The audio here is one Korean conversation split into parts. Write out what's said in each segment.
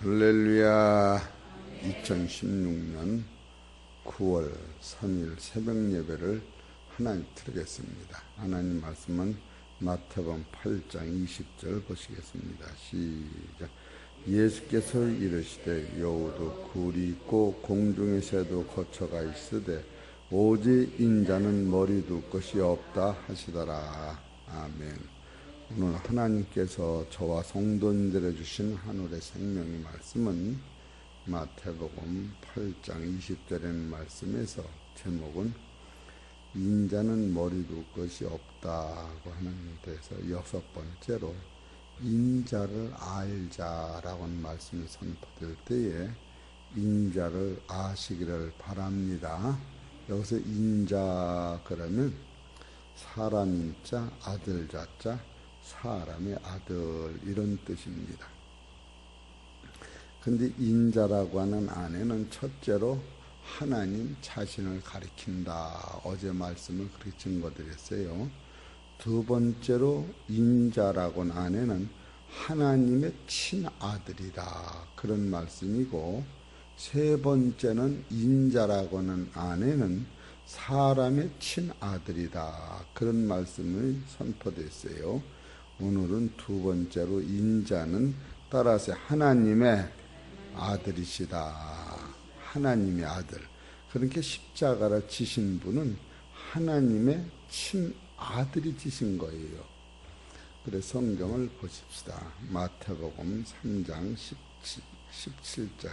할렐루야. 2016년 9월 3일 새벽 예배를 하나님 드리겠습니다. 하나님 말씀은 마태복음 8장 20절 보시겠습니다. 시작. 예수께서 이르시되 여우도 굴이 있고 공중의 새도 거처가 있으되 오직 인자는 머리 둘 것이 없다 하시더라. 아멘. 오늘 하나님께서 저와 성도님들에 주신 하늘의 생명의 말씀은 마태복음 8장 20절의 말씀에서 제목은 인자는 머리 둘 것이 없다고 하는 데서 여섯 번째로 인자를 알자라고 하는 말씀이 선포될 때에 인자를 아시기를 바랍니다. 여기서 인자 그러면 사람 인자, 아들 자자, 사람의 아들 이런 뜻입니다. 근데 인자라고 하는 안에는 첫째로 하나님 자신을 가리킨다. 어제 말씀을 그렇게 증거드렸어요. 두 번째로 인자라고 하는 안에는 하나님의 친아들이다. 그런 말씀이고 세 번째는 인자라고 하는 안에는 사람의 친아들이다. 그런 말씀을 선포됐어요. 오늘은 두 번째로 인자는 따라서 하나님의 아들이시다. 하나님의 아들. 그렇게 십자가를 지신 분은 하나님의 친아들이 지신 거예요. 그래서 성경을 보십시다. 마태복음 3장 17절.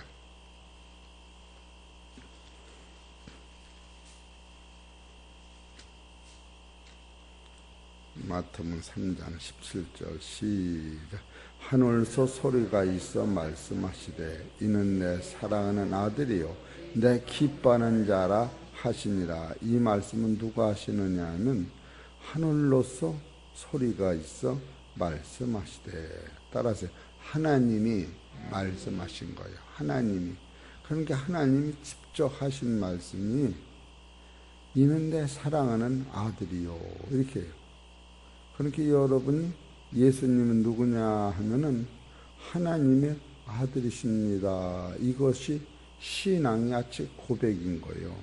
마태복음 3장 17절 시작. 하늘에서 소리가 있어 말씀하시되 이는 내 사랑하는 아들이요 내 기뻐하는 자라 하시니라. 이 말씀은 누가 하시느냐 하면 하늘로서 소리가 있어 말씀하시되, 따라서 하나님이 말씀하신 거예요. 하나님이. 그러니까 하나님이 직접 하신 말씀이 이는 내 사랑하는 아들이요 이렇게 해요. 그렇게 여러분이 예수님은 누구냐 하면은 하나님의 아들이십니다. 이것이 신앙의 아치 고백인 거예요.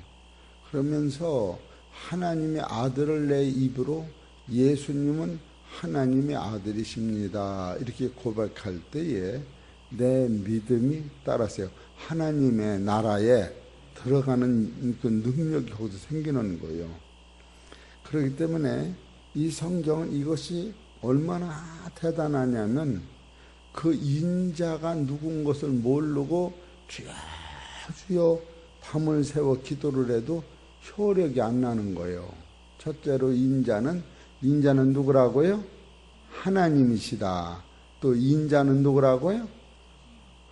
그러면서 하나님의 아들을 내 입으로 예수님은 하나님의 아들이십니다. 이렇게 고백할 때에 내 믿음이 따라서 하나님의 나라에 들어가는 그 능력이 거기서 생기는 거예요. 그렇기 때문에 이 성경은 이것이 얼마나 대단하냐면 그 인자가 누군 것을 모르고 주여 주여 밤을 새워 기도를 해도 효력이 안 나는 거예요. 첫째로 인자는 누구라고요? 하나님이시다. 또 인자는 누구라고요?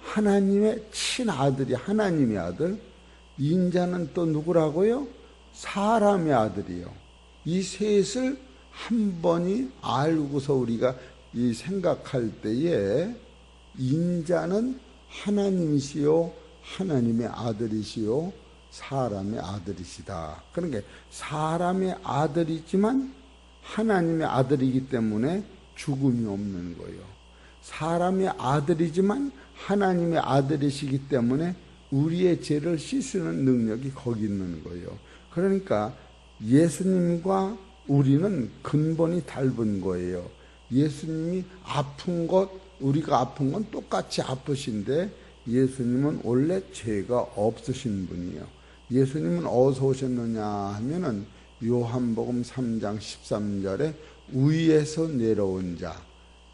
하나님의 친아들이 하나님의 아들. 인자는 또 누구라고요? 사람의 아들이요. 이 셋을 한 번이 알고서 우리가 이 생각할 때에 인자는 하나님이시요 하나님의 아들이시요 사람의 아들이시다. 그러니까 사람의 아들이지만 하나님의 아들이기 때문에 죽음이 없는 거예요. 사람의 아들이지만 하나님의 아들이시기 때문에 우리의 죄를 씻는 능력이 거기 있는 거예요. 그러니까 예수님과 우리는 근본이 다른 거예요. 예수님이 아픈 것, 우리가 아픈 건 똑같이 아프신데 예수님은 원래 죄가 없으신 분이에요. 예수님은 어디서 오셨느냐 하면은 요한복음 3장 13절에 위에서 내려온 자,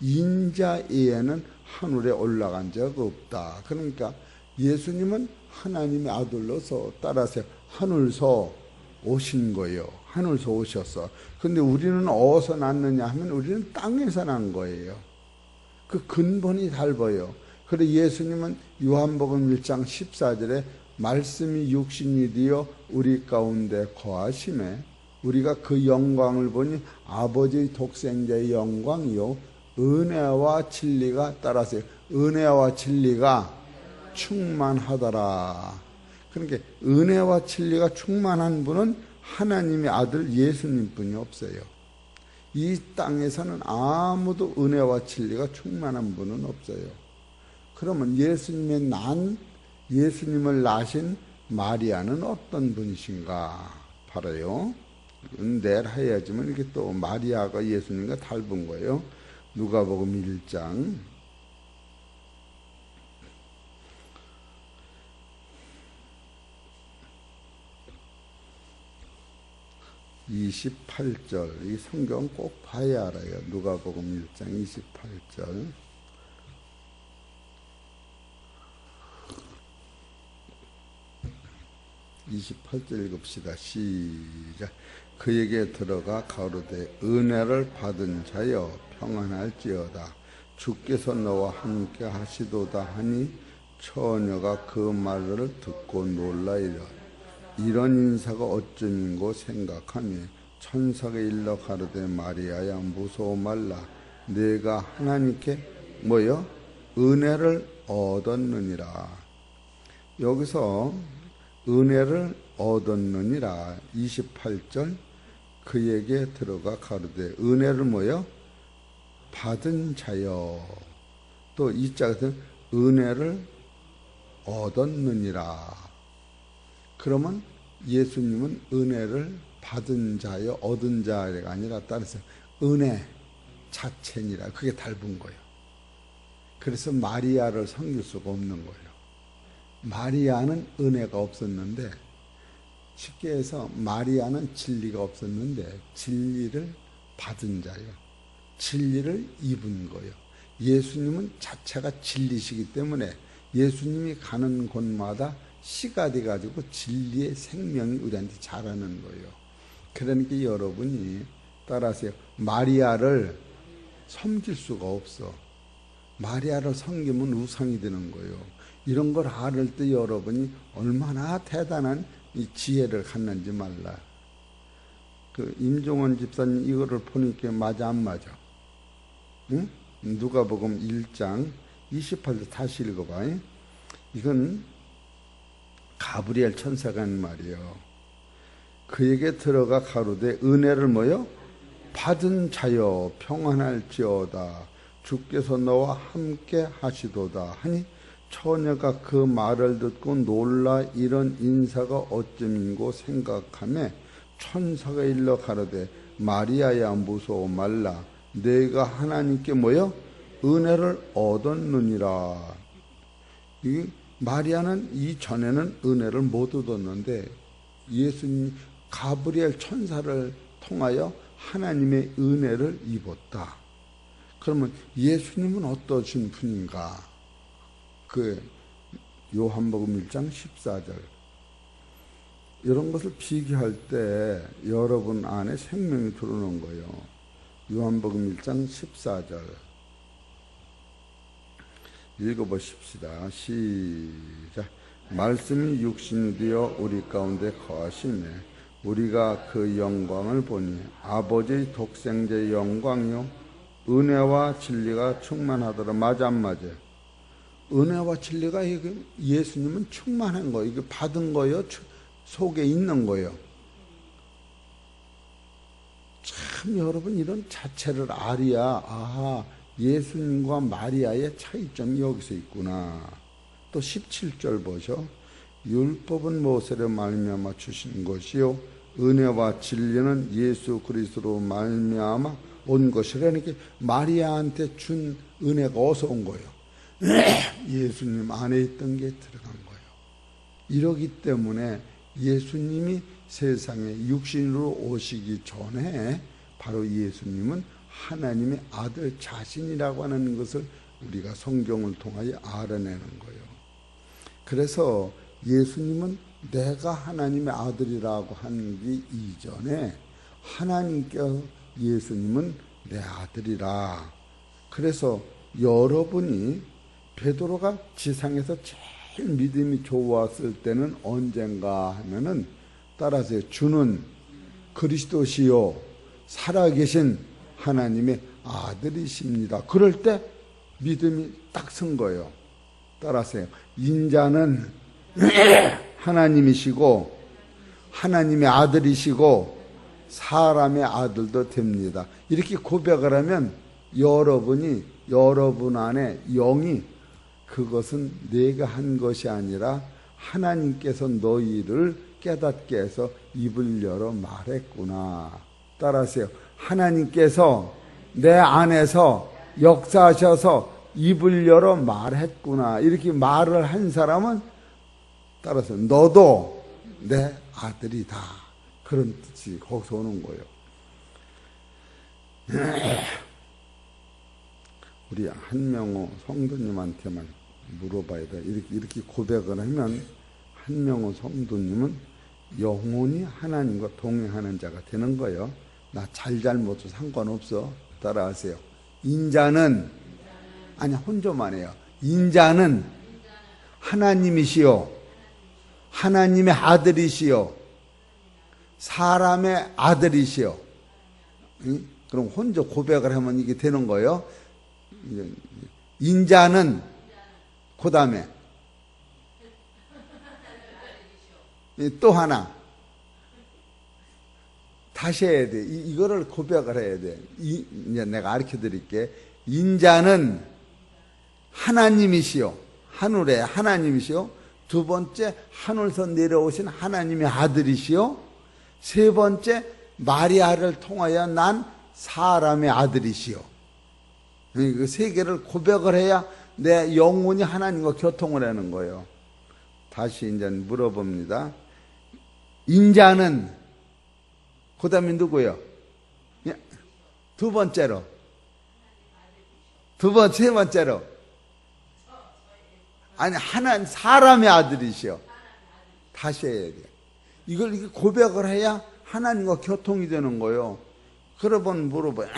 인자 외에는 하늘에 올라간 적 없다. 그러니까 예수님은 하나님의 아들로서 따라서 하늘서 오신 거예요. 하늘에서 오셨어. 근데 우리는 어디서 났느냐 하면 우리는 땅에서 난 거예요. 그 근본이 달라요. 그래서 예수님은 요한복음 1장 14절에 말씀이 육신이 되어 우리 가운데 거하심에 우리가 그 영광을 보니 아버지 독생자의 영광이요 은혜와 진리가 따라서 은혜와 진리가 충만하더라. 그러니까 은혜와 진리가 충만한 분은 하나님의 아들 예수님뿐이 없어요. 이 땅에서는 아무도 은혜와 진리가 충만한 분은 없어요. 그러면 예수님을 낳으신 마리아는 어떤 분이신가? 바로요. 내일 해야지만 이게 또 마리아가 예수님과 닮은 거예요. 누가복음 1장 28절. 이 성경 꼭 봐야 알아요. 누가복음 1장 28절. 읽읍시다. 시작. 그에게 들어가 가로되 은혜를 받은 자여 평안할지어다. 주께서 너와 함께 하시도다 하니 처녀가 그 말을 듣고 놀라이라. 이런 인사가 어쩌민고 생각하며 천사가 일러 가로되 마리아야 무서워 말라. 내가 하나님께 은혜를 얻었느니라. 여기서 은혜를 얻었느니라. 28절. 그에게 들어가 가로되 은혜를 받은 자여. 또 이 짝에서 은혜를 얻었느니라. 그러면 예수님은 은혜를 받은 자여, 얻은 자가 아니라 따라서 은혜 자체니라. 그게 닮은 거예요. 그래서 마리아를 섬길 수가 없는 거예요. 마리아는 은혜가 없었는데, 쉽게 해서 마리아는 진리가 없었는데 진리를 받은 자예요. 진리를 입은 거예요. 예수님은 자체가 진리시기 때문에 예수님이 가는 곳마다 씨가 돼가지고 진리의 생명이 우리한테 자라는 거예요. 그러니까 여러분이 따라하세요. 마리아를 섬길 수가 없어. 마리아를 섬기면 우상이 되는 거예요. 이런 걸 알을 때 여러분이 얼마나 대단한 이 지혜를 갖는지 말라. 임종원 집사님 이거를 보니까 맞아 안 맞아? 응? 누가복음 1장 28절 다시 읽어봐. 이건 가브리엘 천사가 한 말이에요. 그에게 들어가 가로되 은혜를 받은 자여 평안할지어다. 주께서 너와 함께 하시도다 하니 처녀가 그 말을 듣고 놀라 이런 인사가 어쩌민고 생각하며 천사가 일러 가로되 마리아야 무서워 말라. 내가 하나님께 은혜를 얻었느니라. 이 마리아는 이전에는 은혜를 못 얻었는데 예수님 가브리엘 천사를 통하여 하나님의 은혜를 입었다. 그러면 예수님은 어떠신 분인가? 요한복음 1장 14절. 이런 것을 비교할 때 여러분 안에 생명이 들어오는 거예요. 요한복음 1장 14절. 읽어보십시다. 시작. 말씀이 육신이 되어 우리 가운데 거하시매 우리가 그 영광을 보니 아버지의 독생자의 영광이요 은혜와 진리가 충만하더라. 맞아 안 맞아? 은혜와 진리가 예수님은 충만한 거예요. 이게 받은 거예요. 속에 있는 거예요. 참 여러분 이런 자체를 알아야 예수님과 마리아의 차이점이 여기서 있구나. 또 17절 보죠. 율법은 모세로 말미암아 주신 것이요 은혜와 진리는 예수 그리스도로 말미암아 온 것이라니까 마리아한테 준 은혜가 어디서 온 거예요? 예수님 안에 있던 게 들어간 거예요. 이러기 때문에 예수님이 세상에 육신으로 오시기 전에 바로 예수님은 하나님의 아들 자신이라고 하는 것을 우리가 성경을 통하여 알아내는 거예요. 그래서 예수님은 내가 하나님의 아들이라고 하기 이전에 하나님께서 예수님은 내 아들이라. 그래서 여러분이 베드로가 지상에서 제일 믿음이 좋았을 때는 언젠가 하면은 따라서 주는 그리스도시요 살아계신 하나님의 아들이십니다. 그럴 때 믿음이 딱 선 거예요. 따라서요. 인자는 하나님이시고 하나님의 아들이시고 사람의 아들도 됩니다. 이렇게 고백을 하면 여러분 안에 영이 그것은 내가 한 것이 아니라 하나님께서 너희를 깨닫게 해서 입을 열어 말했구나. 따라하세요. 하나님께서 내 안에서 역사하셔서 입을 열어 말했구나. 이렇게 말을 한 사람은 따라서 너도 내 아들이다. 그런 뜻이 거기서 오는 거예요. 우리 한명호 성도님한테만 물어봐야 돼. 이렇게 고백을 하면 한명호 성도님은 영원히 하나님과 동행하는 자가 되는 거예요. 나 잘못도 상관없어. 따라하세요. 인자는 아니 혼자만 해요. 인자는 하나님이시요, 하나님의 아들이시요, 사람의 아들이시요. 그럼 혼자 고백을 하면 이게 되는 거예요. 인자는 그 다음에 또 하나 다시 해야 돼. 이거를 고백을 해야 돼. 이제 내가 가르쳐 드릴게. 인자는 하나님이시요, 하늘의 하나님이시요, 두 번째 하늘에서 내려오신 하나님의 아들이시요, 세 번째 마리아를 통하여 난 사람의 아들이시요. 그 세 개를 고백을 해야 내 영혼이 하나님과 교통을 하는 거예요. 다시 이제 물어봅니다. 인자는 그 다음에 누구요? 두 번째로, 세 번째로 아니 하나님 사람의 아들이시요. 다시 해야 돼요. 이걸 이렇게 고백을 해야 하나님과 교통이 되는 거예요. 그러면 물어봐요.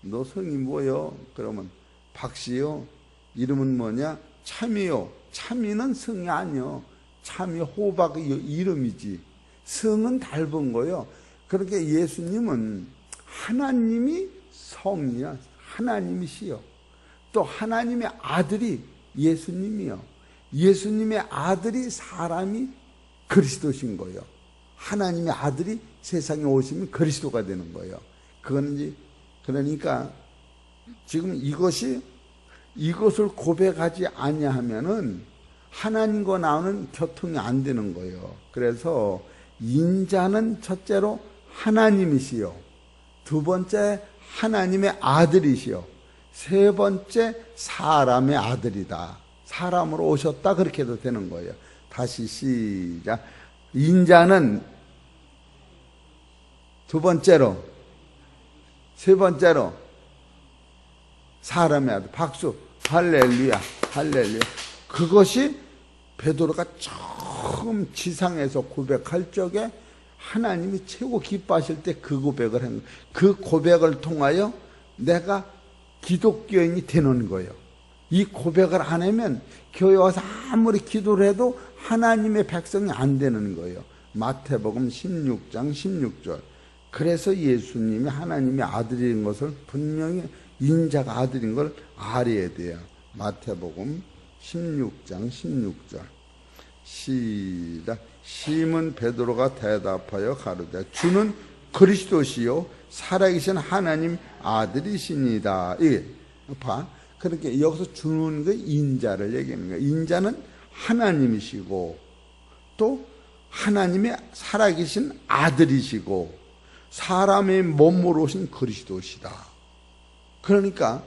너 성이 뭐요? 그러면 박씨요. 이름은 뭐냐? 참이요. 참이는 성이 아니요. 참이 호박의 이름이지. 성은 닮은 거예요. 그렇게 예수님은 하나님이 성이야. 하나님이시요. 또 하나님의 아들이 예수님이요. 예수님의 아들이 사람이 그리스도신 거예요. 하나님의 아들이 세상에 오시면 그리스도가 되는 거예요. 그거는 이제 그러니까 지금 이것을 고백하지 아니하면은 하나님과 나오는 교통이 안 되는 거예요. 그래서 인자는 첫째로 하나님이시요, 두 번째 하나님의 아들이시요, 세 번째 사람의 아들이다. 사람으로 오셨다. 그렇게 해도 되는 거예요. 다시 시작. 인자는 두 번째로, 세 번째로 사람의 아들. 박수. 할렐루야. 할렐루야. 그것이 베드로가 처음 지상에서 고백할 적에 하나님이 최고 기뻐하실 때 그 고백을 한 거예요. 그 고백을 통하여 내가 기독교인이 되는 거예요. 이 고백을 안 하면 교회 와서 아무리 기도를 해도 하나님의 백성이 안 되는 거예요. 마태복음 16장 16절. 그래서 예수님이 하나님의 아들인 것을 분명히 인자가 아들인 걸 알아야 돼요. 마태복음 16장 16절. 시작. 시몬 베드로가 대답하여 가로되 주는 그리스도시요 살아계신 하나님 아들이시니다. 이게 봐. 그렇게 여기서 주는 그 인자를 얘기하는 거예요. 인자는 하나님이시고 또 하나님의 살아계신 아들이시고 사람의 몸으로 오신 그리스도시다. 그러니까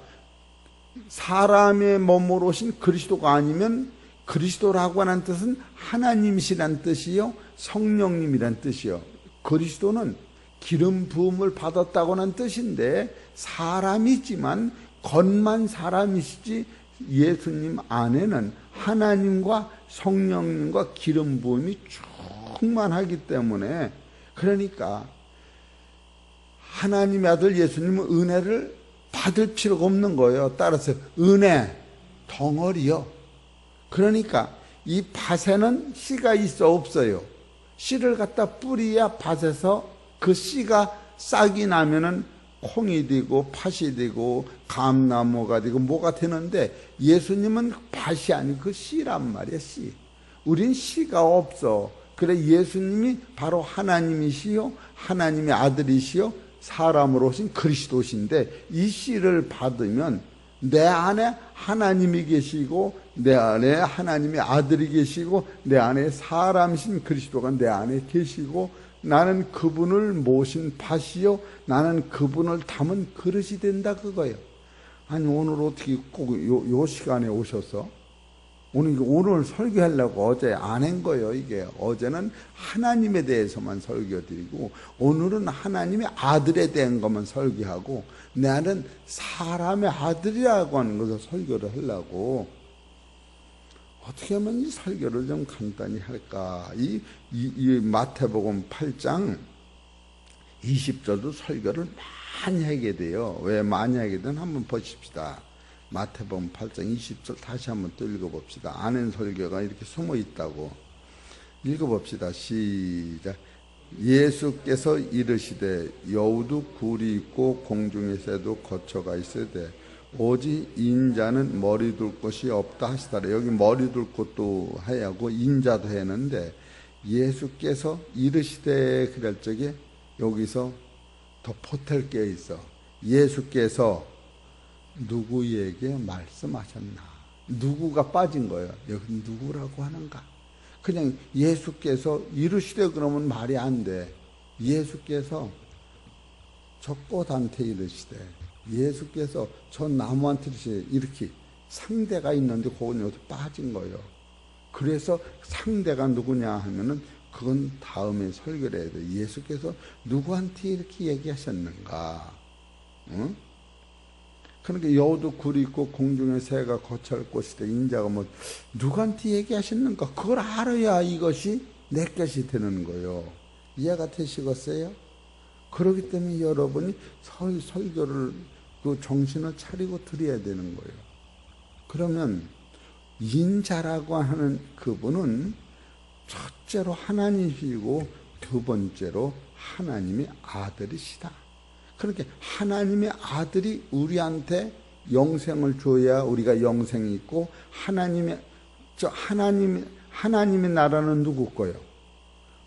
사람의 몸으로 오신 그리스도가 아니면 그리스도라고 하는 뜻은 하나님이시란 뜻이요, 성령님이란 뜻이요. 그리스도는 기름 부음을 받았다고 하는 뜻인데 사람이지만 겉만 사람이시지 예수님 안에는 하나님과 성령님과 기름 부음이 충만하기 때문에, 그러니까 하나님의 아들 예수님은 은혜를 받을 필요가 없는 거예요. 따라서 은혜 덩어리요. 그러니까 이 밭에는 씨가 있어 없어요? 씨를 갖다 뿌리야 밭에서 그 씨가 싹이 나면은 콩이 되고 팥이 되고 감나무가 되고 뭐가 되는데, 예수님은 밭이 아니고 그 씨란 말이야. 씨. 우린 씨가 없어. 그래 예수님이 바로 하나님이시요 하나님의 아들이시요 사람으로 오신 그리스도신데 이 씨를 받으면 내 안에 하나님이 계시고 내 안에 하나님의 아들이 계시고 내 안에 사람이신 그리스도가 내 안에 계시고 나는 그분을 모신 밭이요 나는 그분을 담은 그릇이 된다 그거예요. 아니 오늘 어떻게 꼭 요 시간에 오셔서 오늘 설교하려고 어제 안 한 거예요. 이게 어제는 하나님에 대해서만 설교드리고 오늘은 하나님의 아들에 대한 것만 설교하고 나는 사람의 아들이라고 하는 것을 설교를 하려고 어떻게 하면 이 설교를 좀 간단히 할까. 이 마태복음 8장 20절도 설교를 많이 하게 돼요. 왜 많이 하게 되는 한번 보십시다. 마태복음 8장 20절 다시 한번 또 읽어봅시다. 아는 설교가 이렇게 숨어 있다고. 읽어봅시다. 시작. 예수께서 이르시되 여우도 굴이 있고 공중의 새도 거처가 있으되 오직 인자는 머리 둘 곳이 없다 하시더라. 여기 머리 둘 곳도 하고 인자도 했는데 예수께서 이르시되 그럴 적에 여기서 더 보탤 게 있어. 예수께서 누구에게 말씀하셨나? 누구가 빠진 거예요. 여기 누구라고 하는가? 그냥 예수께서 이르시되 그러면 말이 안 돼. 예수께서 저 꽃한테 이르시되 예수께서 저 나무한테 이르시되 이렇게 상대가 있는데 그건 여기서 빠진 거예요. 그래서 상대가 누구냐 하면은 그건 다음에 설교를 해야 돼. 예수께서 누구한테 이렇게 얘기하셨는가? 응? 그러니까 여우도 굴이 있고 공중에 새가 거처할 곳이다. 인자가 뭐 누구한테 얘기하셨는가? 그걸 알아야 이것이 내 것이 되는 거예요. 이해가 되시겠어요? 그렇기 때문에 여러분이 설교를 그 정신을 차리고 드려야 되는 거예요. 그러면 인자라고 하는 그분은 첫째로 하나님이시고 두 번째로 하나님의 아들이시다. 그렇게 하나님의 아들이 우리한테 영생을 줘야 우리가 영생이 있고 하나님의 나라는 누구 거예요?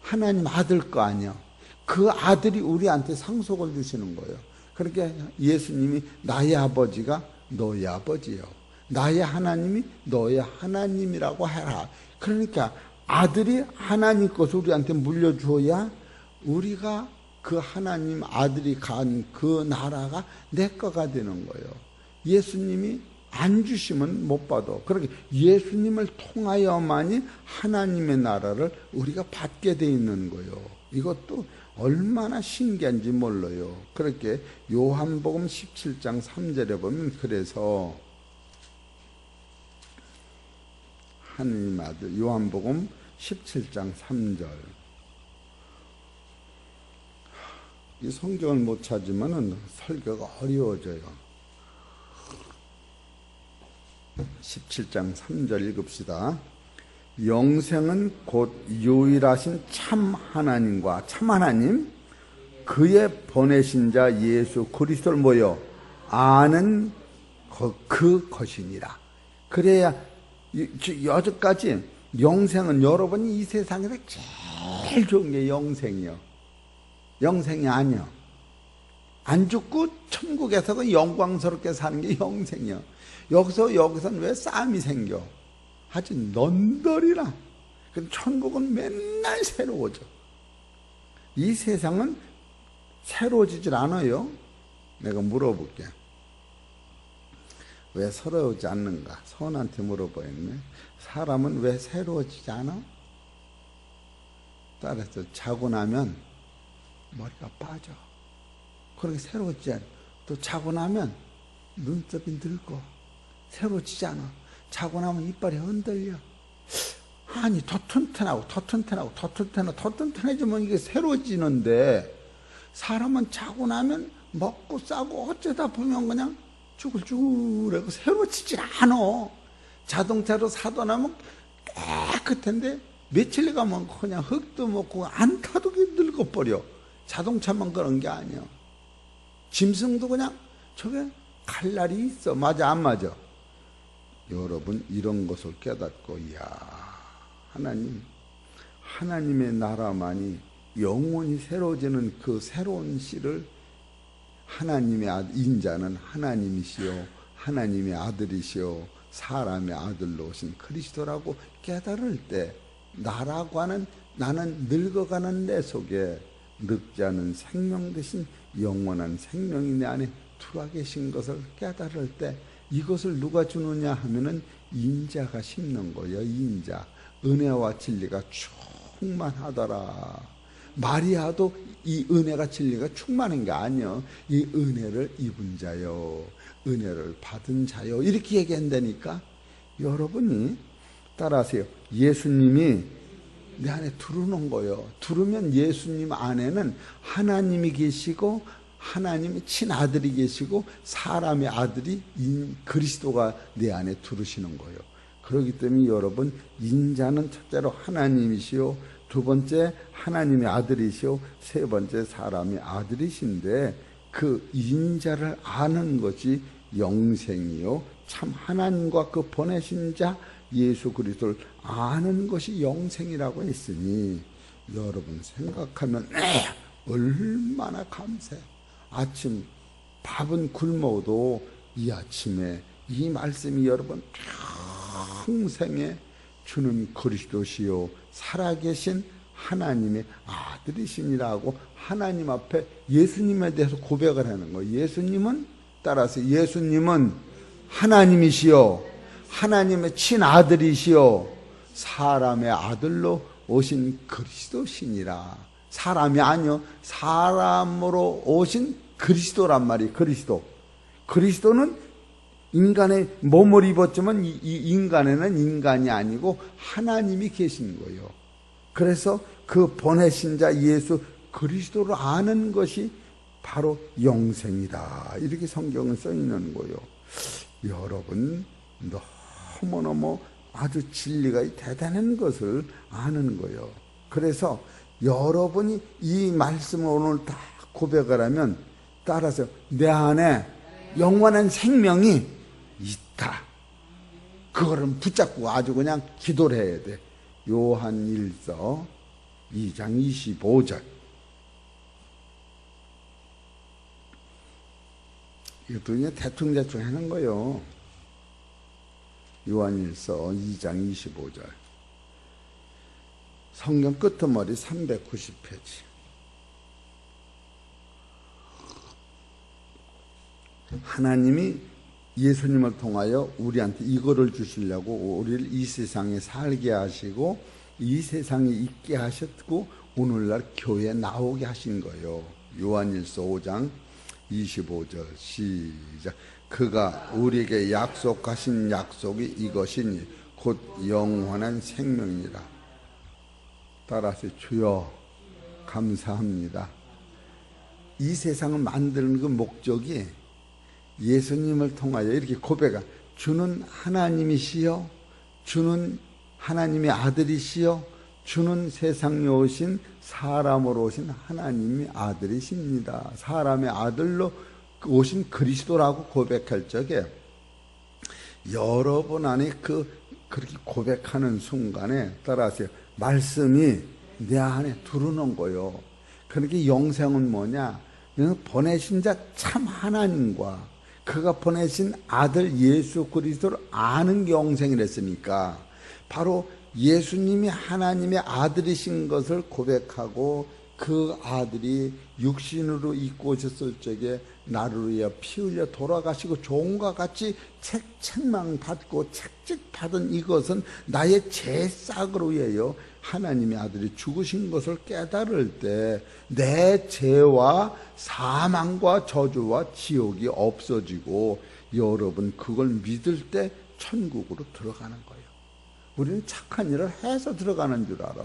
하나님 아들 거 아니야. 그 아들이 우리한테 상속을 주시는 거예요. 그렇게 예수님이 나의 아버지가 너의 아버지요. 나의 하나님이 너의 하나님이라고 해라. 그러니까 아들이 하나님 것을 우리한테 물려줘야 우리가 그 하나님 아들이 간 그 나라가 내 거가 되는 거예요. 예수님이 안 주시면 못 받아. 그렇게 예수님을 통하여만이 하나님의 나라를 우리가 받게 돼 있는 거예요. 이것도 얼마나 신기한지 몰라요. 그렇게 요한복음 17장 3절에 보면 그래서 하나님 아들 요한복음 17장 3절 이 성경을 못 찾으면 설교가 어려워져요. 17장 3절 읽읍시다. 영생은 곧 유일하신 참 하나님과 참 하나님 그의 보내신 자 예수 그리스도를 모여 아는 그 것이니라. 그래야 여기까지 영생은 여러분이 이 세상에서 제일 좋은 게 영생이요. 영생이 아니요. 안 죽고 천국에서 그 영광스럽게 사는 게 영생이요. 여기서는 왜 싸움이 생겨? 아주 넌덜이라. 천국은 맨날 새로워져. 이 세상은 새로워지질 않아요. 내가 물어볼게. 왜 새로워지지 않는가? 선한테 물어보겠네. 사람은 왜 새로워지지 않아? 따라서 자고 나면 머리가 빠져. 그렇게 새로워지지 않아. 또 자고 나면 눈썹이 늙고 새로워지지 않아. 자고 나면 이빨이 흔들려. 아니 더 튼튼해지면 이게 새로워지는데 사람은 자고 나면 먹고 싸고 어쩌다 보면 그냥 쭈글쭈글하고 새로워지질 않아. 자동차로 사도 나면 깨끗한데 며칠 가면 그냥 흙도 먹고 안 타도 늙어버려. 자동차만 그런 게 아니야. 짐승도 그냥 저게 갈 날이 있어. 맞아 안 맞아? 여러분 이런 것을 깨닫고 하나님의 나라만이 영원히 새로워지는 그 새로운 씨를 하나님의 인자는 하나님이시요 하나님의 아들이시오 사람의 아들로 오신 그리스도라고 깨달을 때 나라고 하는 나는 늙어가는 내 속에 늙지 않은 생명 대신 영원한 생명이 내 안에 들어와 계신 것을 깨달을 때 이것을 누가 주느냐 하면은 인자가 심는 거예요. 인자. 은혜와 진리가 충만하더라. 마리아도 이 은혜가 진리가 충만한 게 아니요. 이 은혜를 입은 자요. 은혜를 받은 자요. 이렇게 얘기한다니까. 여러분이 따라하세요. 예수님이 내 안에 들어오는 거예요. 들으면 예수님 안에는 하나님이 계시고 하나님의 친아들이 계시고 사람의 아들이 그리스도가 내 안에 들으시는 거예요. 그렇기 때문에 여러분 인자는 첫째로 하나님이시요 두 번째 하나님의 아들이시요 세 번째 사람의 아들이신데 그 인자를 아는 것이 영생이요 참 하나님과 그 보내신 자 예수 그리스도를 아는 것이 영생이라고 했으니 여러분 생각하면 얼마나 감사해. 아침 밥은 굶어도 이 아침에 이 말씀이 여러분 평생에 주는 그리스도시요 살아계신 하나님의 아들이시니라고 하나님 앞에 예수님에 대해서 고백을 하는 거예요. 예수님은 따라서 예수님은 하나님이시요 하나님의 친아들이시요 사람의 아들로 오신 그리스도시니라. 사람이 아니요 사람으로 오신 그리스도란 말이에요. 그리스도는 인간의 몸을 입었지만 이 인간에는 인간이 아니고 하나님이 계신 거예요. 그래서 그 보내신 자 예수 그리스도를 아는 것이 바로 영생이다. 이렇게 성경은 써 있는 거예요. 여러분 너무너무 아주 진리가 대단한 것을 아는 거예요. 그래서 여러분이 이 말씀을 오늘 다 고백을 하면 따라서 내 안에 영원한 생명이 있다. 그거를 붙잡고 아주 그냥 기도를 해야 돼. 요한일서 2장 25절. 이것도 그냥 대충 하는 거예요. 요한일서 2장 25절. 성경 끄트머리 390페이지. 하나님이 예수님을 통하여 우리한테 이거를 주시려고 우리를 이 세상에 살게 하시고 이 세상에 있게 하셨고 오늘날 교회에 나오게 하신 거예요. 요한일서 5장 25절 시작. 그가 우리에게 약속하신 약속이 이것이니 곧 영원한 생명이니라. 따라서 주여 감사합니다. 이 세상을 만드는 그 목적이 예수님을 통하여 이렇게 고백한 주는 하나님이시여 주는 하나님의 아들이시여 주는 세상에 오신 사람으로 오신 하나님의 아들이십니다. 사람의 아들로 오신 그리스도라고 고백할 적에 여러분 안에 그렇게 고백하는 순간에 따라서 말씀이 내 안에 들어오는 거예요. 그렇게 영생은 뭐냐? 보내신 자 참 하나님과 그가 보내신 아들 예수 그리스도를 아는 게 영생이랬으니까 바로 예수님이 하나님의 아들이신 것을 고백하고 그 아들이 육신으로 입고 오셨을 적에 나를 위해 피 흘려 돌아가시고 종과 같이 책망 받고 책찍 받은 이것은 나의 죄싹으로 위하여 하나님의 아들이 죽으신 것을 깨달을 때 내 죄와 사망과 저주와 지옥이 없어지고 여러분 그걸 믿을 때 천국으로 들어가는 거예요. 우리는 착한 일을 해서 들어가는 줄 알아.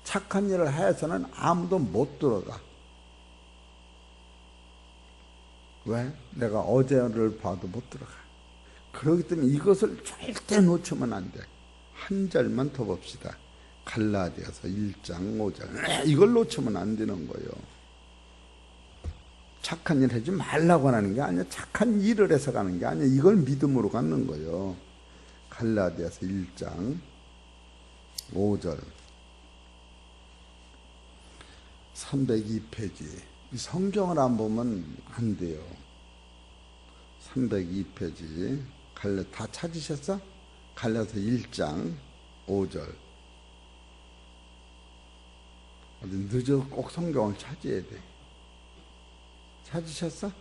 착한 일을 해서는 아무도 못 들어가. 왜? 내가 어제를 봐도 못 들어가. 그렇기 때문에 이것을 절대 놓치면 안 돼. 한 절만 더 봅시다. 갈라디아서 1장 5절. 이걸 놓치면 안 되는 거예요. 착한 일 하지 말라고 하는 게 아니야. 착한 일을 해서 가는 게 아니야. 이걸 믿음으로 갖는 거예요. 갈라디아서 1장 5절 302페이지. 성경을 안 보면 안 돼요. 302페이지. 다 찾으셨어? 갈라서 1장 5절. 어디 늦어 꼭 성경을 찾아야 돼. 찾으셨어?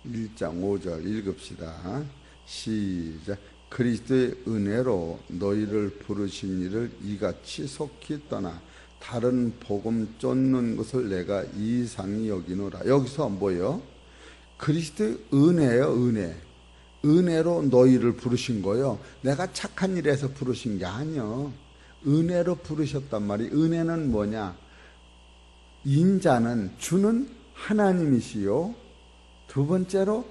(1장 5절) 읽읍시다. 시작. 그리스도의 은혜로 너희를 부르신 이를 이같이 속히 떠나 다른 복음 쫓는 것을 내가 이상히 여기노라. 여기서 뭐예요? 그리스도의 은혜예요. 은혜로 너희를 부르신 거예요. 내가 착한 일에서 부르신 게 아니요. 은혜로 부르셨단 말이에요. 은혜는 뭐냐? 인자는 주는 하나님이시요, 두 번째로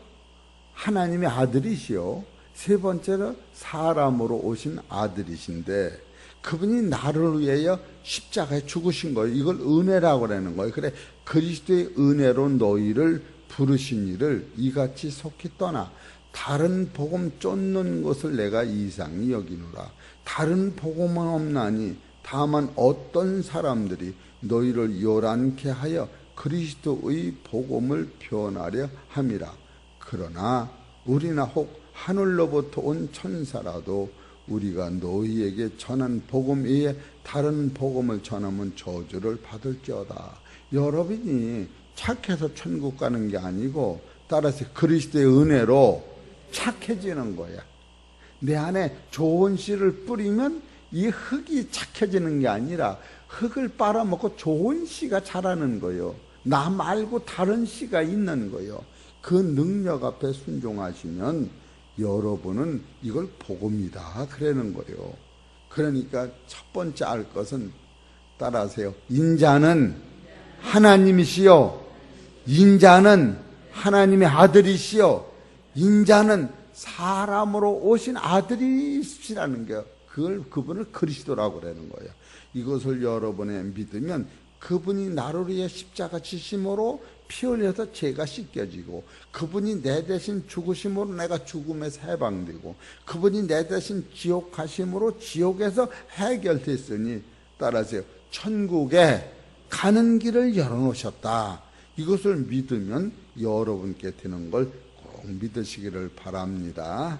하나님의 아들이시요, 세 번째로 사람으로 오신 아들이신데 그분이 나를 위하여 십자가에 죽으신 거예요. 이걸 은혜라고 하는 거예요. 그래, 그리스도의 은혜로 너희를 부르신 이를 이같이 속히 떠나 다른 복음 쫓는 것을 내가 이상히 여기노라. 다른 복음은 없나니 다만 어떤 사람들이 너희를 요란케 하여 그리스도의 복음을 변하려 함이라. 그러나 우리나 혹 하늘로부터 온 천사라도 우리가 너희에게 전한 복음 외에 다른 복음을 전하면 저주를 받을지어다. 여러분이 착해서 천국 가는 게 아니고 따라서 그리스도의 은혜로 착해지는 거야. 내 안에 좋은 씨를 뿌리면 이 흙이 착해지는 게 아니라 흙을 빨아먹고 좋은 씨가 자라는 거예요. 나 말고 다른 씨가 있는 거예요. 그 능력 앞에 순종하시면 여러분은 이걸 복음이다 그러는 거예요. 그러니까 첫 번째 알 것은 따라하세요. 인자는 하나님이시요, 인자는 하나님의 아들이시요, 인자는 사람으로 오신 아들이시라는 거예요. 그분을 그리스도라고 그러는 거예요. 이것을 여러분이 믿으면 그분이 나를 위해 십자가 지심으로 피 흘려서 죄가 씻겨지고, 그분이 내 대신 죽으심으로 내가 죽음에서 해방되고, 그분이 내 대신 지옥 가심으로 지옥에서 해결됐으니 따라서요, 천국에 가는 길을 열어놓으셨다. 이것을 믿으면 여러분께 되는 걸 꼭 믿으시기를 바랍니다.